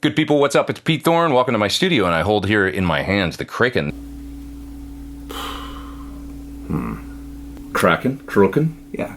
Good people, what's up? It's Pete Thorn. Welcome to my studio, and I hold here in my hands the Kraken. Kraken? Yeah.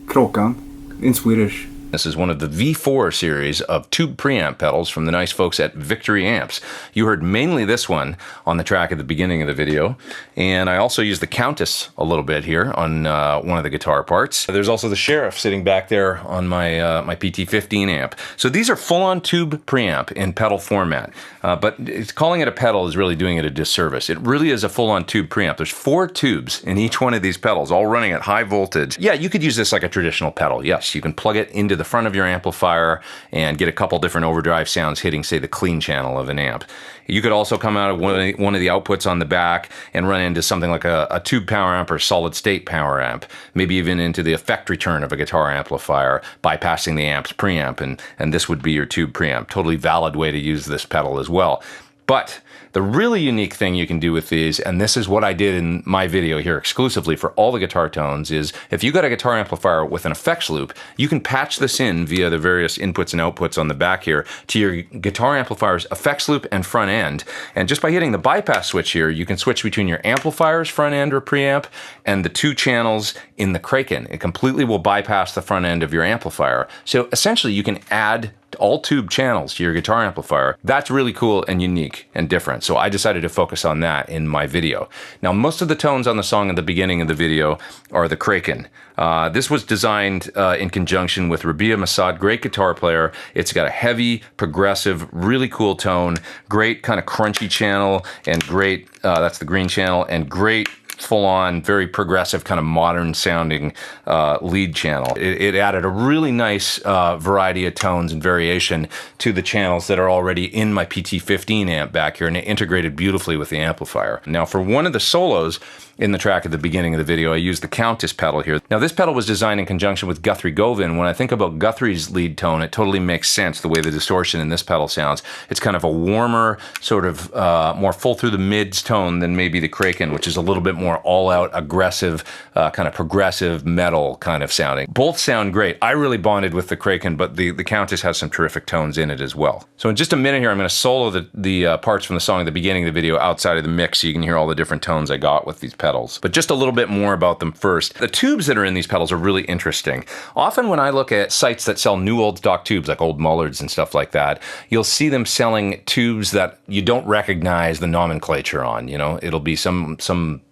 Kraken in Swedish. This is one of the V4 series of tube preamp pedals from the nice folks at Victory Amps. You heard mainly this one on the track at the beginning of the video, and I also used the Countess a little bit here on one of the guitar parts. There's also the Sheriff sitting back there on my my PT15 amp. So these are full-on tube preamp in pedal format, but calling it a pedal is really doing it a disservice. It really is a full-on tube preamp. There's 4 tubes in each one of these pedals, all running at high voltage. Yeah, you could use this like a traditional pedal. Yes, you can plug it into the front of your amplifier and get a couple different overdrive sounds hitting, say, the clean channel of an amp. You could also come out of one of the outputs on the back and run into something like a tube power amp or solid state power amp, maybe even into the effect return of a guitar amplifier, bypassing the amp's preamp, and this would be your tube preamp. Totally valid way to use this pedal as well. But the really unique thing you can do with these, and this is what I did in my video here exclusively for all the guitar tones, is if you got a guitar amplifier with an effects loop, you can patch this in via the various inputs and outputs on the back here to your guitar amplifier's effects loop and front end. And just by hitting the bypass switch here, you can switch between your amplifier's front end or preamp and the 2 channels in the Kraken. It completely will bypass the front end of your amplifier. So essentially you can add all tube channels to your guitar amplifier. That's really cool and unique and different. So I decided to focus on that in my video. Now, most of the tones on the song at the beginning of the video are the Kraken. This was designed in conjunction with Rabia Masad, great guitar player. It's got a heavy, progressive, really cool tone, great kind of crunchy channel, and great, that's the green channel, and great full-on, very progressive, kind of modern-sounding lead channel. It added a really nice variety of tones and variation to the channels that are already in my PT15 amp back here, and it integrated beautifully with the amplifier. Now, for one of the solos in the track at the beginning of the video, I used the Countess pedal here. Now, this pedal was designed in conjunction with Guthrie Govan. When I think about Guthrie's lead tone, it totally makes sense the way the distortion in this pedal sounds. It's kind of a warmer, sort of more full through the mids tone than maybe the Kraken, which is a little bit more all-out, aggressive, kind of progressive metal kind of sounding. Both sound great. I really bonded with the Kraken, but the Countess has some terrific tones in it as well. So in just a minute here, I'm going to solo the parts from the song at the beginning of the video outside of the mix so you can hear all the different tones I got with these pedals. But just a little bit more about them first. The tubes that are in these pedals are really interesting. Often when I look at sites that sell new old stock tubes, like old Mullards and stuff like that, you'll see them selling tubes that you don't recognize the nomenclature on. You know, it'll be some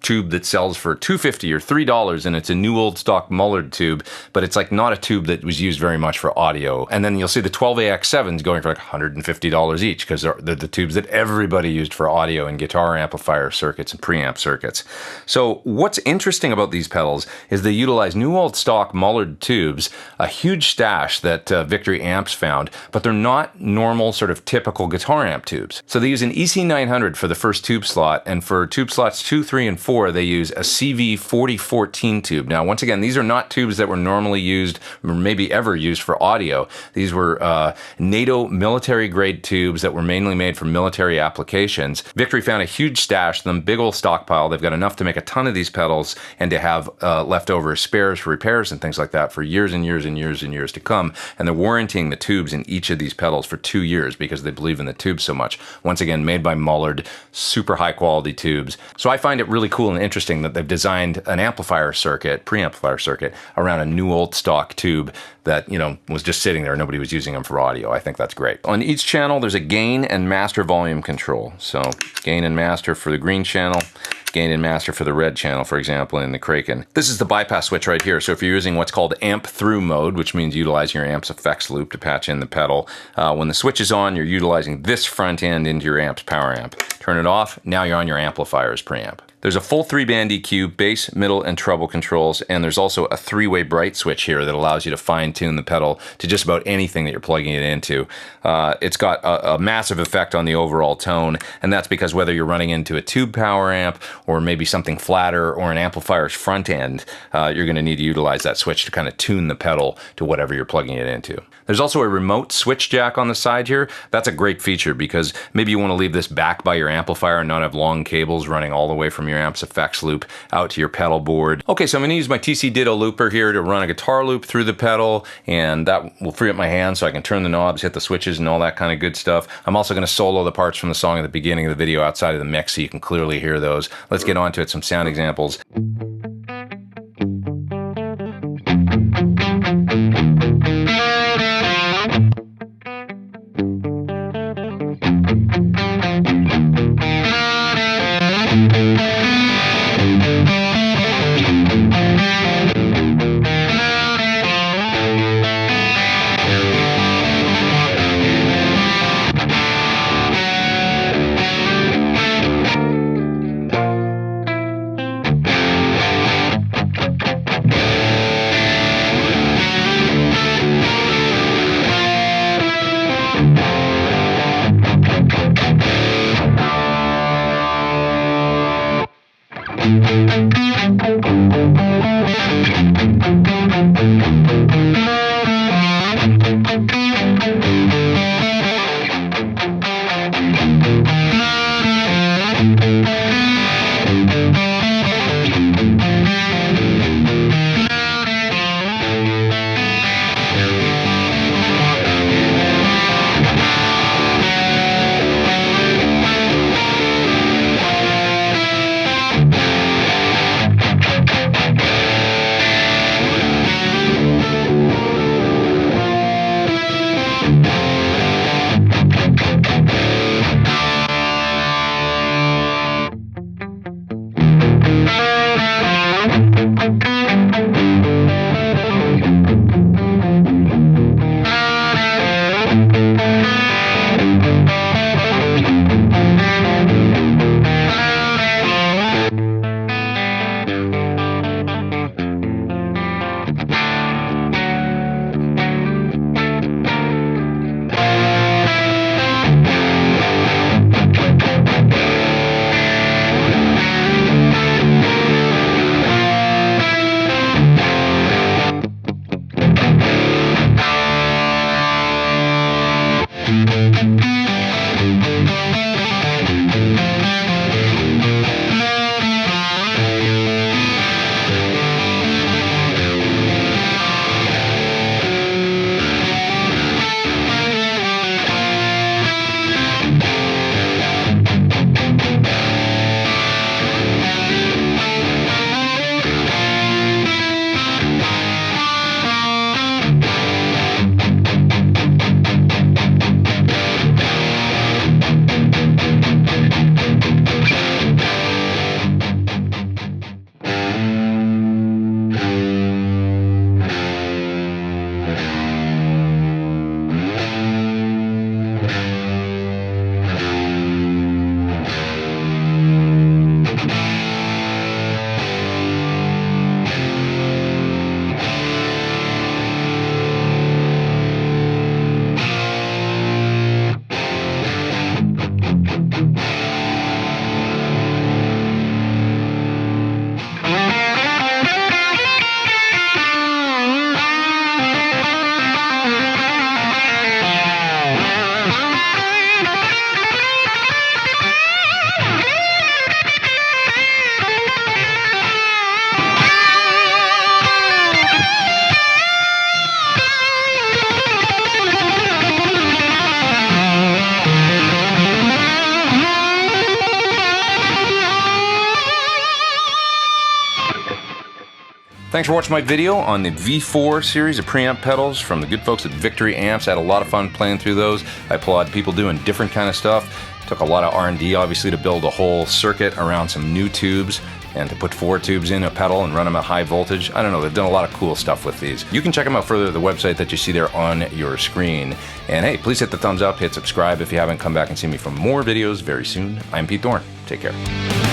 tube that sells for $2.50 or $3, and it's a new old stock Mullard tube, but it's like not a tube that was used very much for audio. And then you'll see the 12AX7s going for like $150 each, because they're the tubes that everybody used for audio and guitar amplifier circuits and preamp circuits. So what's interesting about these pedals is they utilize new old stock Mullard tubes, a huge stash that Victory Amps found, but they're not normal sort of typical guitar amp tubes. So they use an EC900 for the first tube slot, and for tube slots 2, 3, and 4, they use a CV4014 tube. Now, once again, these are not tubes that were normally used, or maybe ever used for audio. These were NATO military-grade tubes that were mainly made for military applications. Victory found a huge stash of them, big old stockpile. They've got enough to make a ton of these pedals and to have leftover spares for repairs and things like that for years and years and years and years to come. And they're warranting the tubes in each of these pedals for 2 years because they believe in the tubes so much. Once again, made by Mullard, super high quality tubes. So I find it really cool and interesting that they've designed an amplifier circuit, preamplifier circuit, around a new old stock tube that, you know, was just sitting there. Nobody was using them for audio. I think that's great. On each channel, there's a gain and master volume control. So gain and master for the green channel, gain and master for the red channel, for example, in the Kraken. This is the bypass switch right here. So if you're using what's called amp through mode, which means utilizing your amp's effects loop to patch in the pedal, when the switch is on, you're utilizing this front end into your amp's power amp. Turn it off, now you're on your amplifier's preamp. There's a full 3-band EQ, bass, middle, and treble controls, and there's also a 3-way bright switch here that allows you to fine-tune the pedal to just about anything that you're plugging it into. It's got a massive effect on the overall tone, and that's because whether you're running into a tube power amp or maybe something flatter or an amplifier's front end, you're going to need to utilize that switch to kind of tune the pedal to whatever you're plugging it into. There's also a remote switch jack on the side here. That's a great feature because maybe you want to leave this back by your amplifier and not have long cables running all the way from your your amp's effects loop out to your pedal board. Okay, so I'm going to use my TC Ditto looper here to run a guitar loop through the pedal, and that will free up my hands so I can turn the knobs, hit the switches, and all that kind of good stuff. I'm also going to solo the parts from the song at the beginning of the video outside of the mix so you can clearly hear those. Let's get on to it, some sound examples. Thanks for watching my video on the V4 series of preamp pedals from the good folks at Victory Amps. I had a lot of fun playing through those. I applaud people doing different kind of stuff. Took a lot of R&D obviously to build a whole circuit around some new tubes and to put 4 tubes in a pedal and run them at high voltage. I don't know, they've done a lot of cool stuff with these. You can check them out further at the website that you see there on your screen. And hey, please hit the thumbs up, hit subscribe if you haven't. Come back and see me for more videos very soon. I'm Pete Thorn. Take care.